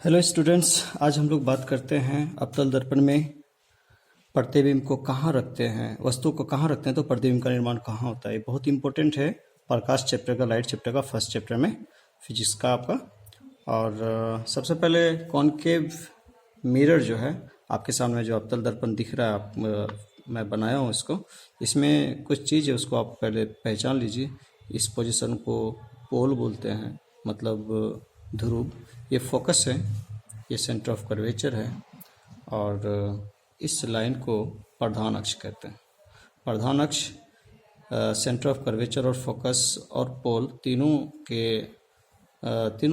Hello students, आज हम लोग बात करते हैं अवतल दर्पण में प्रतिबिंब को कहाँ रखते हैं, वस्तु को कहाँ रखते हैं तो प्रतिबिंब का निर्माण कहाँ होता है। बहुत इंपॉर्टेंट है प्रकाश चैप्टर का, लाइट चैप्टर का, फर्स्ट चैप्टर में फिजिक्स का आपका। और सबसे पहले कॉनकेव मिरर जो है आपके सामने, जो अवतल दर्पण दिख रहा है, मैं बनाया हूँ इसको। इसमें कुछ चीज़ है, उसको आप पहले पहचान लीजिए। इस पोजीशन को पोल बोलते हैं, मतलब ध्रुव। ये फोकस है, ये सेंटर ऑफ कर्वेचर है, और इस लाइन को प्रधान अक्ष कहते हैं। प्रधान अक्ष, सेंटर ऑफ कर्वेचर और फोकस और पोल तीनों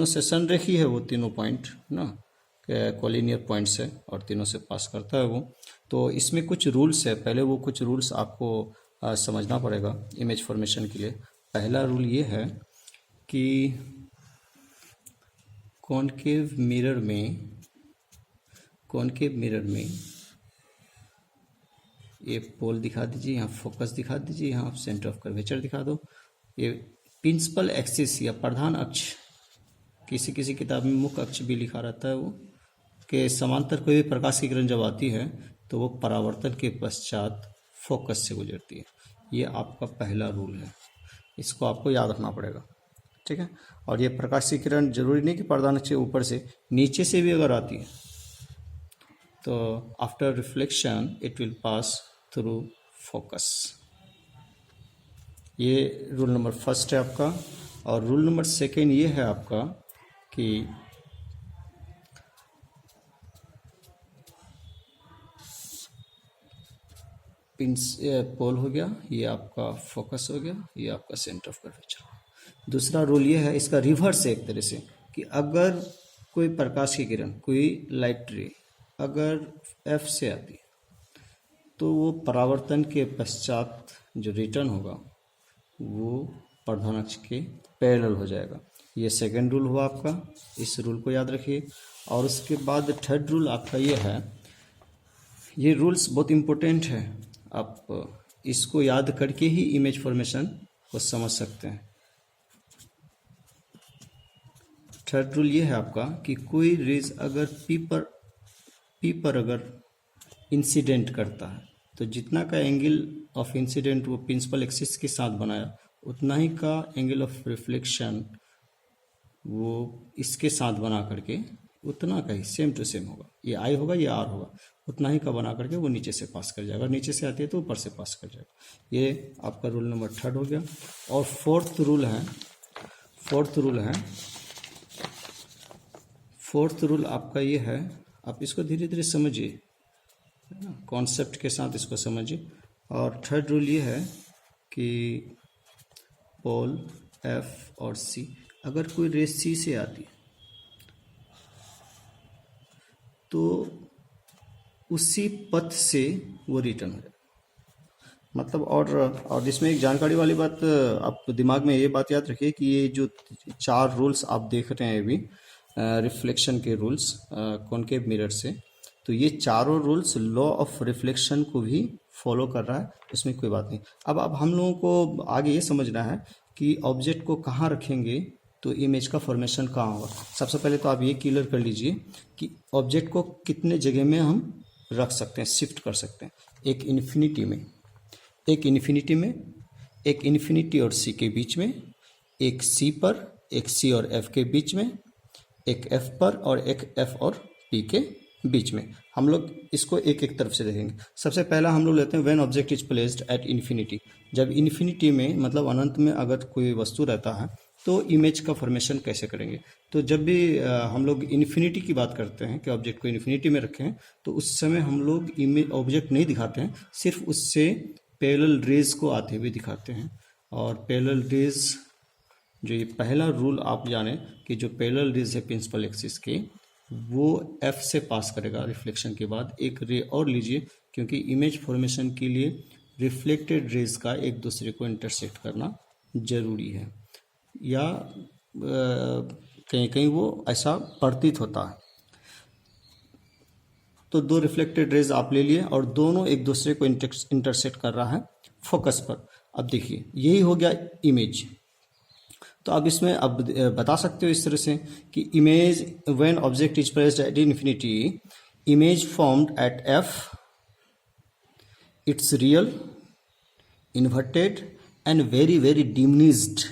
से संरेखी है। वो तीनों पॉइंट ना कोलिनियर पॉइंट्स है और तीनों से पास करता है वो। तो इसमें कुछ रूल्स है, पहले वो कुछ रूल्स आपको समझना पड़ेगा इमेज फॉर्मेशन के लिए। पहला रूल ये है कि कॉनकेव मिरर में ये पोल दिखा दीजिए, यहाँ फोकस दिखा दीजिए, यहाँ सेंटर ऑफ कर्वेचर दिखा दो। ये प्रिंसिपल एक्सिस या प्रधान अक्ष, किसी किसी किताब में मुख्य अक्ष भी लिखा रहता है, वो के समांतर कोई भी प्रकाश की किरण जब आती है तो वो परावर्तन के पश्चात फोकस से गुजरती है। ये आपका पहला रूल है, इसको आपको याद रखना पड़ेगा, ठीक है। और ये प्रकाश की किरण जरूरी नहीं कि प्रधान अक्ष के ऊपर से, नीचे से भी अगर आती है तो after reflection it will pass through focus. ये रूल नंबर फर्स्ट है आपका। और रूल नंबर सेकेंड ये है आपका कि पोल हो गया, ये आपका फोकस हो गया, ये आपका सेंटर ऑफ कर्वेचर। दूसरा रूल ये है, इसका रिवर्स है एक तरह से, कि अगर कोई प्रकाश की किरण, कोई लाइट रे अगर एफ से आती तो वो परावर्तन के पश्चात जो रिटर्न होगा वो प्रधान अक्ष के पैरेलल हो जाएगा। ये सेकंड रूल हुआ आपका, इस रूल को याद रखिए। और उसके बाद थर्ड रूल आपका ये है, ये रूल्स बहुत इम्पोर्टेंट है, आप इसको याद करके ही इमेज फॉर्मेशन को समझ सकते हैं। थर्ड रूल ये है आपका कि कोई रेज अगर पी पर अगर इंसिडेंट करता है तो जितना का एंगल ऑफ इंसिडेंट वो प्रिंसिपल एक्सिस के साथ बनाया, उतना ही का एंगल ऑफ रिफ्लेक्शन वो इसके साथ बना करके उतना का ही सेम टू सेम होगा। ये आई होगा, ये आर होगा, उतना ही का बना करके वो नीचे से पास कर जाएगा। नीचे से आती है तो ऊपर से पास कर जाएगा। ये आपका रूल नंबर थर्ड हो गया। और फोर्थ रूल आपका ये है, आप इसको धीरे धीरे समझिए, कॉन्सेप्ट के साथ इसको समझिए। और थर्ड रूल ये है कि पोल एफ और सी, अगर कोई रे सी से आती तो उसी पथ से वो रिटर्न हो जाए, मतलब। और इसमें एक जानकारी वाली बात, आप दिमाग में ये बात याद रखिए कि ये जो चार रूल्स आप देख रहे हैं अभी, रिफ्लेक्शन के रूल्स कॉनकेव मिरर से, तो ये चारों रूल्स लॉ ऑफ रिफ्लेक्शन को भी फॉलो कर रहा है, इसमें कोई बात नहीं। अब हम लोगों को आगे ये समझना है कि ऑब्जेक्ट को कहाँ रखेंगे तो इमेज का फॉर्मेशन कहाँ होगा। सबसे पहले तो आप ये क्लियर कर लीजिए कि ऑब्जेक्ट को कितने जगह में हम रख सकते हैं, शिफ्ट कर सकते हैं। एक इन्फिनिटी में, एक इन्फिनिटी और सी के बीच में, एक सी पर, एक सी और एफ के बीच में, एक एफ पर और एक एफ और पी के बीच में। हम लोग इसको एक एक तरफ से देखेंगे। सबसे पहला हम लोग लेते हैं when object is placed at infinity. जब इन्फिनिटी में, मतलब अनंत में अगर कोई वस्तु रहता है तो इमेज का फॉर्मेशन कैसे करेंगे। तो जब भी हम लोग इन्फिनिटी की बात करते हैं कि ऑब्जेक्ट को इन्फिनिटी में रखें, तो उस समय हम लोग इमेज ऑब्जेक्ट नहीं दिखाते हैं, सिर्फ उससे पैरेलल रेज को आते हुए दिखाते हैं। और पैरेलल रेज, जो ये पहला रूल आप जाने कि जो पैरेलल रेज है प्रिंसिपल एक्सिस के, वो एफ से पास करेगा रिफ्लेक्शन के बाद। एक रे और लीजिए, क्योंकि इमेज फॉर्मेशन के लिए रिफ्लेक्टेड रेज का एक दूसरे को इंटरसेक्ट करना जरूरी है, या कहीं कहीं वो ऐसा प्रतीत होता है। तो दो रिफ्लेक्टेड रेज आप ले लिए और दोनों एक दूसरे को इंटरसेक्ट कर रहा है फोकस पर। अब देखिए, यही हो गया इमेज। तो अब इसमें अब बता सकते हो इस तरह से कि image when object is placed at infinity, image formed at F, it's real, inverted and very very diminished,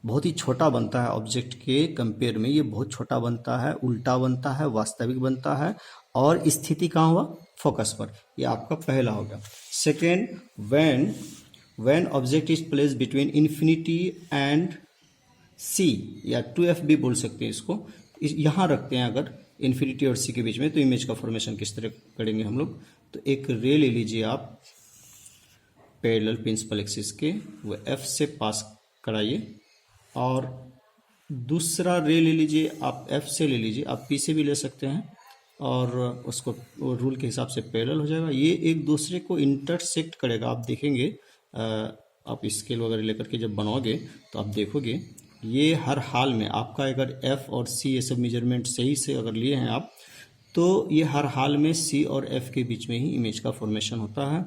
बहुत ही छोटा बनता है ऑब्जेक्ट के कंपेयर में, ये बहुत छोटा बनता है, उल्टा बनता है, वास्तविक बनता है, और स्थिति कहाँ हुआ, फोकस पर। ये आपका पहला हो गया। Second, when object is placed between infinity and C, या 2f भी बोल सकते हैं इसको, यहाँ रखते हैं अगर इन्फिनिटी और सी के बीच में, तो इमेज का फॉर्मेशन किस तरह करेंगे हम लोग। तो एक रे ले लीजिए आप पैरेलल प्रिंसिपल एक्सिस के, वो f से पास कराइए, और दूसरा रे ले लीजिए आप f से ले लीजिए, आप p से भी ले सकते हैं, और उसको रूल के हिसाब से पैरेलल हो जाएगा। ये एक दूसरे को इंटरसेक्ट करेगा, आप देखेंगे, आप स्केल वगैरह लेकर के जब बनाओगे तो आप देखोगे ये हर हाल में आपका अगर f और c ये सब मेजरमेंट सही से अगर लिए हैं आप, तो ये हर हाल में c और f के बीच में ही इमेज का फॉर्मेशन होता है।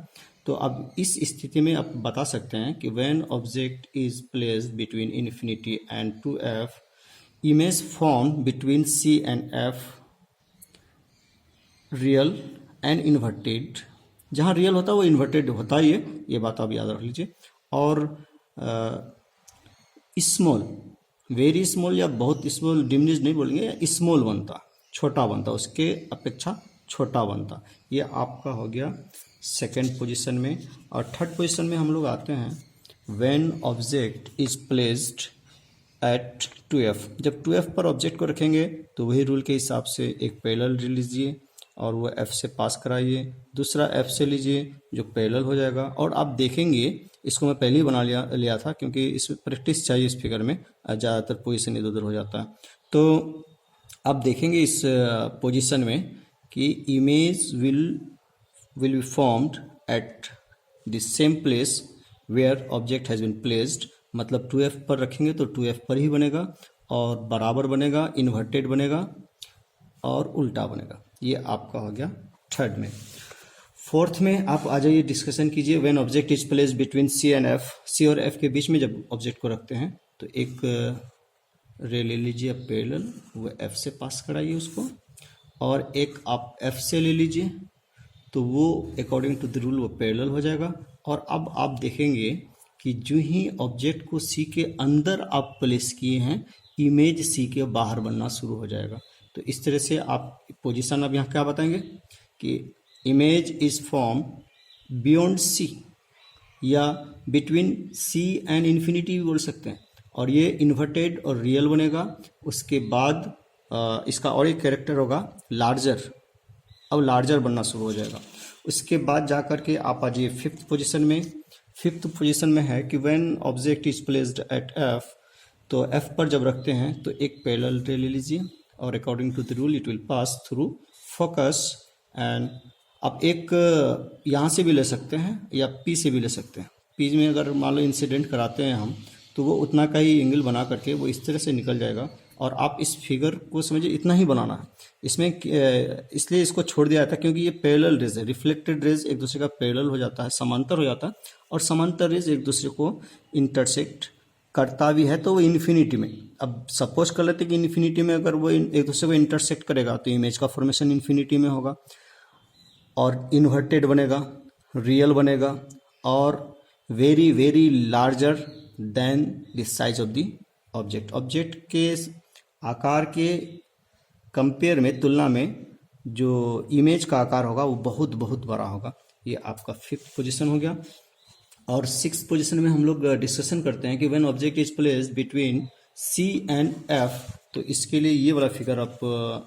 तो अब इस स्थिति में आप बता सकते हैं कि when object is placed between infinity and 2f, image form between c and f real and inverted, जहाँ रियल होता है वो इन्वर्टेड होता ही है, ये बात आप याद रख लीजिए। और स्मॉल, वेरी स्मॉल या बहुत स्मॉल, डिमिनिश नहीं बोलेंगे, स्मॉल बनता, छोटा बनता, उसके अपेक्षा छोटा बनता। ये आपका हो गया सेकेंड पोजीशन में। और थर्ड पोजीशन में हम लोग आते हैं when object is placed at 2f। जब 2f पर ऑब्जेक्ट को रखेंगे तो वही रूल के हिसाब से एक पैरेलल लीजिए और वो f से पास कराइए, दूसरा f से लीजिए जो पैरेलल हो जाएगा। और आप देखेंगे, इसको मैं पहले ही बना लिया था क्योंकि इसमें प्रैक्टिस चाहिए, इस फिगर में ज़्यादातर पोजीशन इधर उधर हो जाता है। तो आप देखेंगे इस पोजीशन में कि image will be formed at the same place where object has been placed, मतलब 2f पर रखेंगे तो 2f पर ही बनेगा, और बराबर बनेगा, इन्वर्टेड बनेगा और उल्टा बनेगा। ये आपका हो गया थर्ड में। फोर्थ में आप आ जाइए, डिस्कशन कीजिए। When object is placed between C and F, C और एफ के बीच में जब ऑब्जेक्ट को रखते हैं तो एक रे ले लीजिए पैरेलल, वो एफ से पास कराइए उसको, और एक आप एफ से ले लीजिए तो वो अकॉर्डिंग टू द रूल वो पैरेलल हो जाएगा। और अब आप देखेंगे कि जो ही ऑब्जेक्ट को सी के अंदर आप प्लेस किए हैं, इमेज सी के बाहर बनना शुरू हो जाएगा। तो इस तरह से आप पोजीशन अब यहाँ क्या बताएंगे कि image is form beyond C, या बिटवीन सी एंड इन्फिनिटी भी बोल सकते हैं, और ये इन्वर्टेड और रियल बनेगा। उसके बाद इसका और एक कैरेक्टर होगा लार्जर, अब लार्जर बनना शुरू हो जाएगा। उसके बाद जा कर के आप आ जाइए फिफ्थ पोजीशन में। फिफ्थ पोजीशन में है कि when object is placed at F, तो एफ पर जब रखते हैं तो एक पैरेलल रे ले लीजिए, और according to the rule it will pass through focus. And आप एक यहाँ से भी ले सकते हैं या पी से भी ले सकते हैं। पी में अगर मान लो इंसिडेंट कराते हैं हम, तो वो उतना का ही एंगल बना करके वो इस तरह से निकल जाएगा। और आप इस फिगर को समझिए, इतना ही बनाना है इसमें, इसलिए इसको छोड़ दिया था क्योंकि ये पैरेलल रेज है, रिफ्लेक्टेड रेज एक दूसरे का पैरेलल हो जाता है, समांतर हो जाता है, और समांतर रेज एक दूसरे को इंटरसेक्ट करता भी है। तो वो इन्फिनिटी में, अब सपोज कर लेते कि इन्फिनिटी में अगर वो एक दूसरे को इंटरसेक्ट करेगा तो इमेज का फॉर्मेशन इन्फिनिटी में होगा, और इन्वर्टेड बनेगा, रियल बनेगा, और very very larger than the size of the object. Object के आकार के कंपेयर में, तुलना में, जो इमेज का आकार होगा वो बहुत बहुत बड़ा होगा। ये आपका फिफ्थ पोजीशन हो गया। और सिक्स पोजीशन में हम लोग डिस्कशन करते हैं कि when object is placed between C and F, तो इसके लिए ये वाला फिगर आप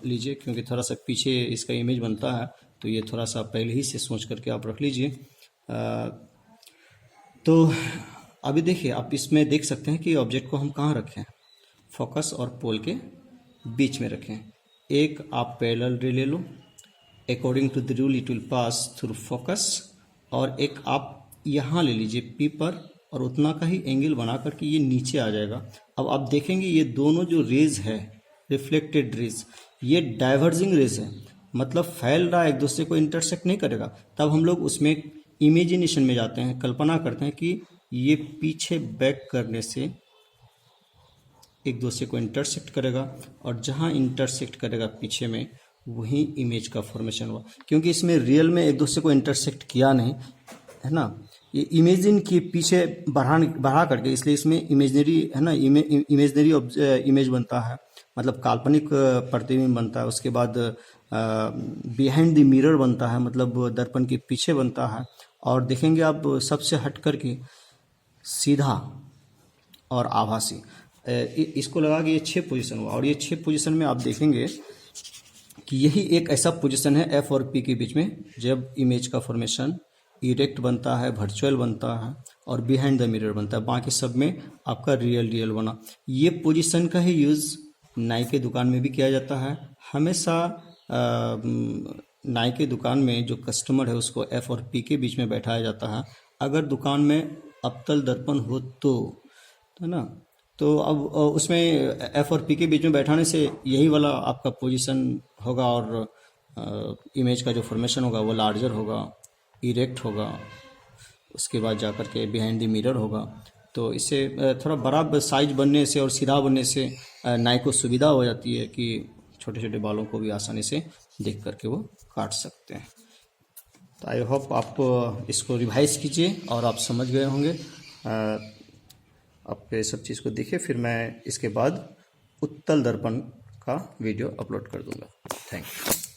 लीजिए, क्योंकि थोड़ा सा पीछे इसका इमेज बनता है, तो ये थोड़ा सा पहले ही से सोच करके आप रख लीजिए। तो अभी देखिए, आप इसमें देख सकते हैं कि ऑब्जेक्ट को हम कहाँ रखें, फोकस और पोल के बीच में रखें। एक आप पैरेलल रे ले लो, according to the rule it will pass through focus, और एक आप यहाँ ले लीजिए पी पर, और उतना का ही एंगल बना करके ये नीचे आ जाएगा। अब आप देखेंगे ये दोनों जो रेज है, रिफ्लेक्टेड रेज, ये डाइवर्जिंग रेज है, मतलब फैल रहा है, एक दूसरे को इंटरसेक्ट नहीं करेगा। तब हम लोग उसमें इमेजिनेशन में जाते हैं, कल्पना करते हैं कि ये पीछे बैक करने से एक दूसरे को इंटरसेक्ट करेगा, और जहाँ इंटरसेक्ट करेगा पीछे में वही इमेज का फॉर्मेशन हुआ। क्योंकि इसमें रियल में एक दूसरे को इंटरसेक्ट किया नहीं है ना, ये इमेजिन के पीछे बढ़ा करके, इसलिए इसमें इमेजनरी है ना, इमेजनरी इमेज बनता है, मतलब काल्पनिक प्रतिबिंब बनता है। उसके बाद बिहाइंड द मिरर बनता है, मतलब दर्पण के पीछे बनता है। और देखेंगे आप सबसे हट करके सीधा और आभासी, इसको लगा कि ये 6 पोजीशन हुआ। और ये 6 पोजीशन में आप देखेंगे कि यही एक ऐसा पोजीशन है एफ और पी के बीच में, जब इमेज का फॉर्मेशन इरेक्ट बनता है, वर्चुअल बनता है और बिहाइंड द मिरर बनता है। बाकी सब में आपका रियल बना। ये पोजीशन का ही यूज़ नाई के दुकान में भी किया जाता है। हमेशा नाई के दुकान में जो कस्टमर है उसको एफ और पी के बीच में बैठाया जाता है। अगर दुकान में अवतल दर्पण हो तो, है ना, तो अब उसमें एफ और पी के बीच में बैठाने से यही वाला आपका पोजीशन होगा, और इमेज का जो फॉर्मेशन होगा वो लार्जर होगा, इरेक्ट होगा। उसके बाद जाकर के बिहाइंड द मिरर होगा। तो इससे थोड़ा बड़ा साइज बनने से और सीधा बनने से नाई को सुविधा हो जाती है कि छोटे छोटे बालों को भी आसानी से देख करके वो काट सकते हैं। तो आई होप आप इसको रिवाइज कीजिए और आप समझ गए होंगे। आप ये सब चीज़ को देखिए, फिर मैं इसके बाद उत्तल दर्पण का वीडियो अपलोड कर दूंगा। Thank you.